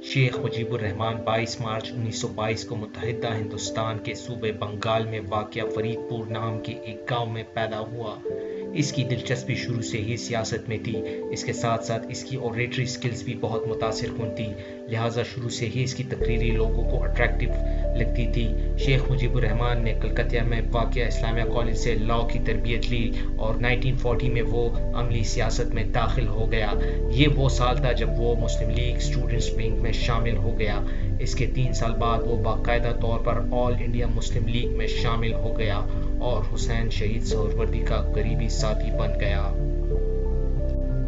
شیخ مجیب الرحمان 22 مارچ 1922 کو متحدہ ہندوستان کے صوبے بنگال میں واقع فرید پور نام کے ایک گاؤں میں پیدا ہوا۔ اس کی دلچسپی شروع سے ہی سیاست میں تھی۔ اس کے ساتھ ساتھ اس کی اوریٹری سکلز بھی بہت متاثر کن تھی، لہٰذا شروع سے ہی اس کی تقریری لوگوں کو اٹریکٹیو لگتی تھی۔ شیخ مجیب الرحمان نے کلکتہ میں واقع اسلامیہ کالج سے لاء کی تربیت لی اور 1940 میں وہ عملی سیاست میں داخل ہو گیا۔ یہ وہ سال تھا جب وہ مسلم لیگ اسٹوڈنٹس ونگ میں شامل ہو گیا۔ اس کے 3 سال بعد وہ باقاعدہ طور پر آل انڈیا مسلم لیگ میں شامل ہو گیا اور حسین شہید سہروردی کا قریبی ساتھی بن گیا۔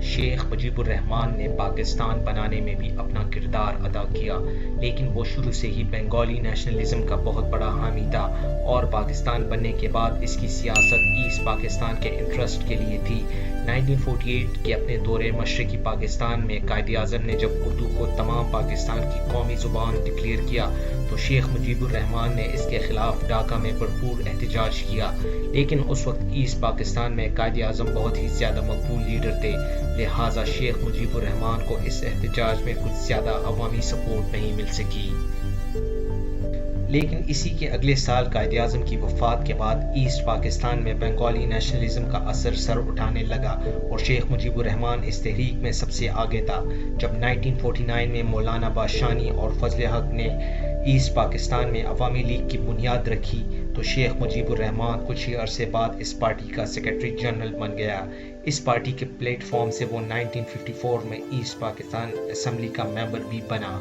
شیخ مجیب الرحمان نے پاکستان بنانے میں بھی اپنا کردار ادا کیا، لیکن وہ شروع سے ہی بنگالی نیشنلزم کا بہت بڑا حامی تھا اور پاکستان بننے کے بعد اس کی سیاست ایسٹ پاکستان کے انٹرسٹ کے لیے تھی۔ 1948 کے اپنے دورے مشرقی پاکستان میں قائد اعظم نے جب اردو کو تمام پاکستان کی قومی زبان ڈکلیئر کیا تو شیخ مجیب الرحمان نے اس کے خلاف ڈھاکہ میں بھرپور احتجاج کیا، لیکن اس وقت ایسٹ پاکستان میں قائد اعظم بہت ہی زیادہ مقبول لیڈر تھے، لہٰذا شیخ مجیب الرحمان کو اس احتجاج میں کچھ زیادہ عوامی سپورٹ نہیں مل سکی۔ لیکن اسی کے اگلے سال قائد اعظم کی وفات کے بعد ایسٹ پاکستان میں بنگالی نیشنلزم کا اثر سر اٹھانے لگا اور شیخ مجیب الرحمان اس تحریک میں سب سے آگے تھا۔ جب 1949 میں مولانا باشانی اور فضل حق نے ایسٹ پاکستان میں عوامی لیگ کی بنیاد رکھی تو شیخ مجیب الرحمان کچھ ہی عرصے بعد اس پارٹی کا سیکرٹری جنرل بن گیا۔ اس پارٹی کے پلیٹ فارم سے وہ 1954 میں ایسٹ پاکستان اسمبلی کا ممبر بھی بنا۔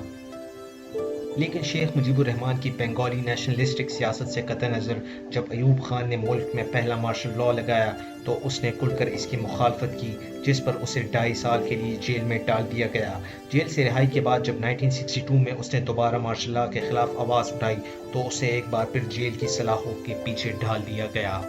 لیکن شیخ مجیب الرحمان کی بنگالی نیشنلسٹک سیاست سے قطع نظر جب ایوب خان نے ملک میں پہلا مارشل لاء لگایا تو اس نے کھل کر اس کی مخالفت کی، جس پر اسے 2.5 سال کے لیے جیل میں ڈال دیا گیا۔ جیل سے رہائی کے بعد جب 1962 میں اس نے دوبارہ مارشل لاء کے خلاف آواز اٹھائی تو اسے ایک بار پھر جیل کی سلاخوں کے پیچھے ڈال دیا گیا۔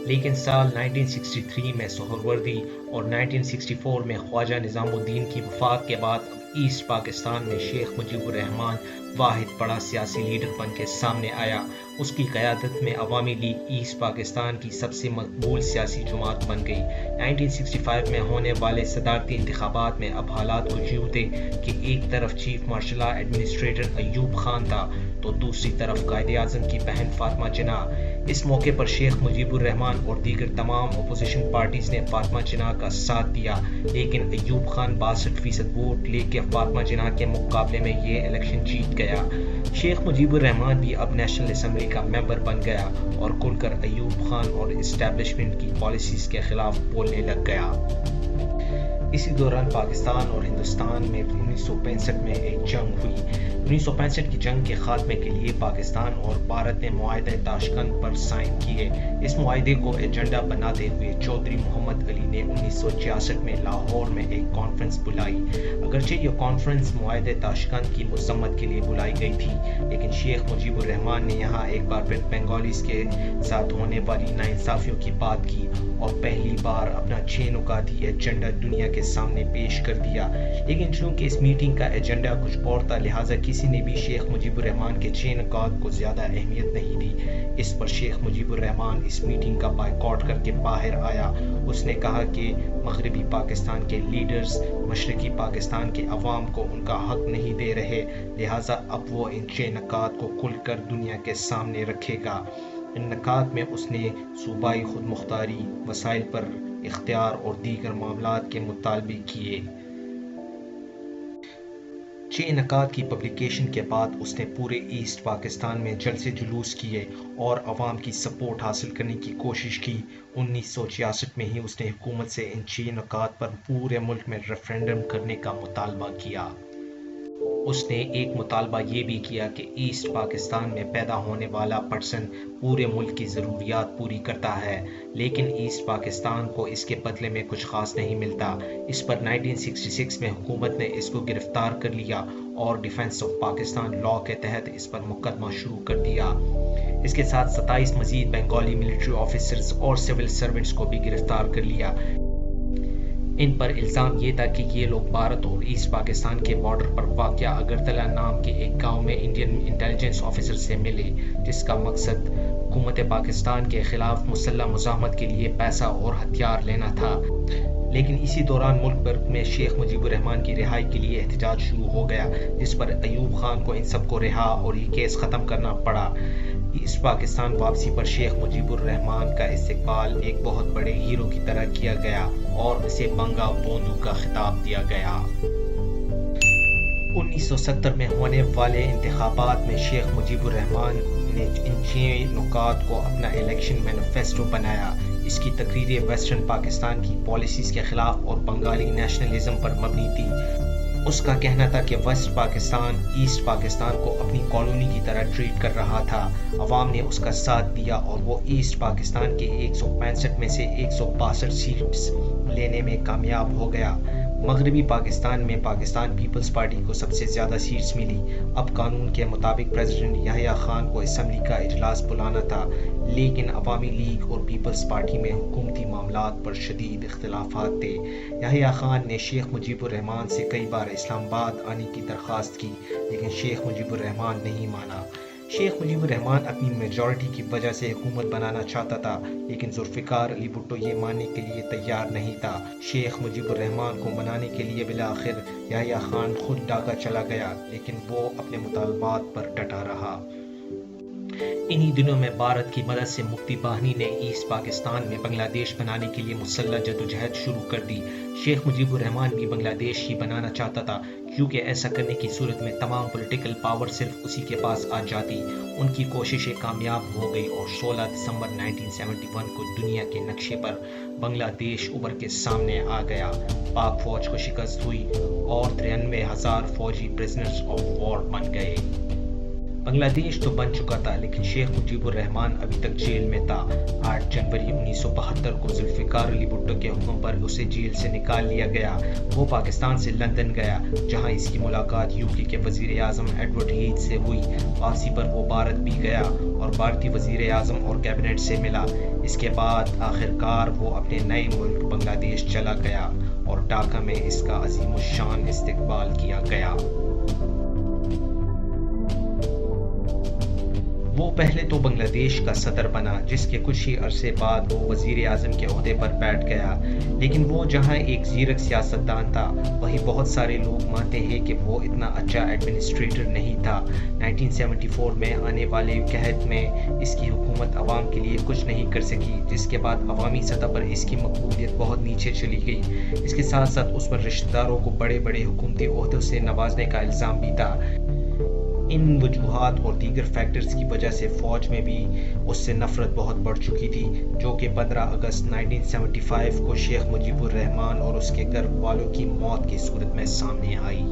لیکن سال 1963 میں سہروردی اور 1964 میں خواجہ نظام الدین کی وفات کے بعد ایسٹ پاکستان میں شیخ مجیب الرحمان واحد بڑا سیاسی لیڈر بن کے سامنے آیا۔ اس کی قیادت میں عوامی لیگ ایسٹ پاکستان کی سب سے مقبول سیاسی جماعت بن گئی۔ 1965 میں ہونے والے صدارتی انتخابات میں اب حالات کچھ یوں تھے کہ ایک طرف chief marshal law administrator Ayub Khan تھا تو دوسری طرف قائد اعظم کی بہن فاطمہ جناح۔ اس موقع پر شیخ مجیب الرحمان اور دیگر تمام اپوزیشن پارٹیز نے فاطمہ جناح کا ساتھ دیا، لیکن ایوب خان 62% ووٹ لے کے فاطمہ جناح کے مقابلے میں یہ الیکشن جیت گیا۔ شیخ مجیب الرحمان بھی اب نیشنل اسمبلی کا ممبر بن گیا اور کھل کر ایوب خان اور اسٹیبلشمنٹ کی پالیسیز کے خلاف بولنے لگ گیا۔ اسی دوران پاکستان اور ہندوستان میں 1965 میں ایک جنگ ہوئی۔ 1965 کی جنگ کے خاتمے کے لیے پاکستان اور بھارت نے معاہدہ تاشکند پر سائن کیے۔ اس معاہدے کو ایجنڈا بناتے ہوئے چودھری محمد علی نے 1966 میں لاہور میں ایک کانفرنس بلائی۔ اگرچہ یہ کانفرنس معاہدہ تاشکند کی مذمت کے لیے بلائی گئی تھی، لیکن شیخ مجیب الرحمان نے یہاں ایک بار پھر بنگالیز کے ساتھ ہونے والی ناانصافیوں کی بات کی اور پہلی بار اپنا 6 نکاتی ایجنڈا دنیا کے سامنے پیش کر دیا۔ لیکن چونکہ اس میٹنگ کا ایجنڈا کچھ اور تھا، لہٰذا کسی نے بھی شیخ مجیب الرحمان کے 6 نکات کو زیادہ اہمیت نہیں دی۔ اس پر شیخ مجیب الرحمان اس میٹنگ کا بائیکاٹ کر کے باہر آیا۔ اس نے کہا کہ مغربی پاکستان کے لیڈرز مشرقی پاکستان کے عوام کو ان کا حق نہیں دے رہے، لہٰذا اب وہ ان 6 نکات کو کھل کر دنیا کے سامنے رکھے گا۔ ان نکات میں اس نے صوبائی خود مختاری، وسائل پر اختیار اور دیگر معاملات کے مطالبے کیے۔ 6 نکات کی پبلیکیشن کے بعد اس نے پورے ایسٹ پاکستان میں جلسے جلوس کیے اور عوام کی سپورٹ حاصل کرنے کی کوشش کی۔ 1966 میں ہی اس نے حکومت سے ان 6 نکات پر پورے ملک میں ریفرینڈم کرنے کا مطالبہ کیا۔ اس نے ایک مطالبہ یہ بھی کیا کہ ایسٹ پاکستان میں پیدا ہونے والا پرسن پورے ملک کی ضروریات پوری کرتا ہے، لیکن ایسٹ پاکستان کو اس کے بدلے میں کچھ خاص نہیں ملتا۔ اس پر 1966 میں حکومت نے اس کو گرفتار کر لیا اور ڈیفنس آف پاکستان لاء کے تحت اس پر مقدمہ شروع کر دیا۔ اس کے ساتھ 27 مزید بنگالی ملٹری آفیسرز اور سول سرونٹس کو بھی گرفتار کر لیا۔ ان پر الزام یہ تھا کہ یہ لوگ بھارت اور ایسٹ پاکستان کے بارڈر پر واقع اگرتلہ نام کے ایک گاؤں میں انڈین انٹیلیجنس آفیسر سے ملے، جس کا مقصد حکومت پاکستان کے خلاف مسلح مزاحمت کے لیے پیسہ اور ہتھیار لینا تھا۔ لیکن اسی دوران ملک بھر میں شیخ مجیب الرحمان کی رہائی کے لیے احتجاج شروع ہو گیا، جس پر ایوب خان کو ان سب کو رہا اور یہ کیس ختم کرنا پڑا۔ ایسٹ پاکستان واپسی پر شیخ مجیب الرحمان کا استقبال ایک بہت بڑے ہیرو کی طرح کیا گیا اور اسے بنگا بوندو کا خطاب دیا گیا۔ 1970 میں ہونے والے انتخابات میں شیخ مجیب الرحمان نے ان 6 نکات کو اپنا الیکشن مینیفیسٹو بنایا۔ اس کی تقریریں ویسٹرن پاکستان کی پالیسیز کے خلاف اور بنگالی نیشنلزم پر مبنی تھی۔ اس کا کہنا تھا کہ ویسٹ پاکستان ایسٹ پاکستان کو اپنی کالونی کی طرح ٹریٹ کر رہا تھا۔ عوام نے اس کا ساتھ دیا اور وہ ایسٹ پاکستان کے 165 میں سے 162 سیٹس لینے میں کامیاب ہو گیا۔ مغربی پاکستان میں پاکستان پیپلز پارٹی کو سب سے زیادہ سیٹس ملی۔ اب قانون کے مطابق پریزیڈنٹ یحییٰ خان کو اسمبلی کا اجلاس بلانا تھا، لیکن عوامی لیگ اور پیپلز پارٹی میں حکومتی معاملات پر شدید اختلافات تھے۔ یحییٰ خان نے شیخ مجیب الرحمان سے کئی بار اسلام آباد آنے کی درخواست کی، لیکن شیخ مجیب الرحمان نہیں مانا۔ شیخ مجیب الرحمان اپنی میجورٹی کی وجہ سے حکومت بنانا چاہتا تھا، لیکن ذوالفقار علی بھٹو یہ ماننے کے لیے تیار نہیں تھا۔ شیخ مجیب الرحمان کو منانے کے لیے بالآخر یحییٰ خان خود ڈھاکہ چلا گیا، لیکن وہ اپنے مطالبات پر ڈٹا رہا۔ انہی دنوں میں بھارت کی مدد سے مکتی باہنی نے ایسٹ پاکستان میں بنگلہ دیش بنانے کے لیے مسلح جدوجہد شروع کر دی۔ شیخ مجیب الرحمان بھی بنگلہ دیش ہی بنانا چاہتا تھا، کیونکہ ایسا کرنے کی صورت میں تمام پولیٹیکل پاور صرف اسی کے پاس آ جاتی۔ ان کی کوششیں کامیاب ہو گئی اور 16 دسمبر 1971 کو دنیا کے نقشے پر بنگلہ دیش ابھر کے سامنے آ گیا۔ پاک فوج کو شکست ہوئی اور 93,000 فوجی پرزنرز آف وار بن گئے۔ بنگلہ دیش تو بن چکا تھا، لیکن شیخ مجیب الرحمان ابھی تک جیل میں تھا۔ 8 جنوری 1972 کو ذوالفقار علی بھٹو کے حکم پر اسے جیل سے نکال لیا گیا۔ وہ پاکستان سے لندن گیا، جہاں اس کی ملاقات یوکے کے وزیر اعظم ایڈورڈ ہیتھ سے ہوئی۔ واپسی پر وہ بھارت بھی گیا اور بھارتی وزیر اعظم اور کیبنٹ سے ملا۔ اس کے بعد آخر کار وہ اپنے نئے ملک بنگلہ دیش چلا گیا اور ڈھاکہ میں اس کا عظیم الشان استقبال کیا گیا۔ وہ پہلے تو بنگلہ دیش کا صدر بنا، جس کے کچھ ہی عرصے بعد وہ وزیر اعظم کے عہدے پر بیٹھ گیا۔ لیکن وہ جہاں ایک زیرک سیاستدان تھا، وہیں بہت سارے لوگ مانتے ہیں کہ وہ اتنا اچھا ایڈمنسٹریٹر نہیں تھا۔ 1974 میں آنے والے قحط میں اس کی حکومت عوام کے لیے کچھ نہیں کر سکی، جس کے بعد عوامی سطح پر اس کی مقبولیت بہت نیچے چلی گئی۔ اس کے ساتھ ساتھ اس پر رشتہ داروں کو بڑے بڑے حکومتی عہدوں سے نوازنے کا الزام بھی تھا۔ ان وجوہات اور دیگر فیکٹرز کی وجہ سے فوج میں بھی اس سے نفرت بہت بڑھ چکی تھی، جو کہ 15 اگست 1975 کو شیخ مجیب الرحمان اور اس کے گھر والوں کی موت کی صورت میں سامنے آئی۔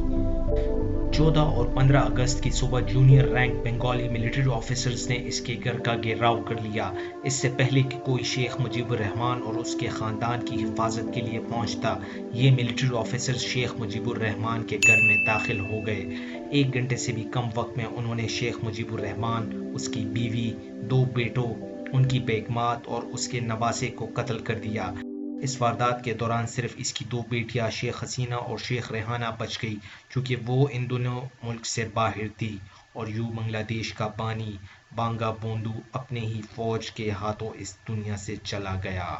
14 اور 15 اگست کی صبح junior rank Bengali military officers نے اس کے گھر کا گھیراؤ کر لیا۔ اس سے پہلے کہ کوئی شیخ مجیب الرحمان اور اس کے خاندان کی حفاظت کے لیے پہنچتا، یہ ملٹری آفیسرز شیخ مجیب الرحمان کے گھر میں داخل ہو گئے۔ 1 گھنٹے سے بھی کم وقت میں انہوں نے شیخ مجیب الرحمان، اس کی بیوی، 2 بیٹوں، ان کی بیگمات اور اس کے نواسے کو قتل کر دیا۔ اس واردات کے دوران صرف اس کی 2 بیٹیاں شیخ حسینہ اور شیخ ریحانہ بچ گئی، کیونکہ وہ ان دونوں ملک سے باہر تھی، اور یوں بنگلہ دیش کا بانی بانگا بوندو اپنے ہی فوج کے ہاتھوں اس دنیا سے چلا گیا۔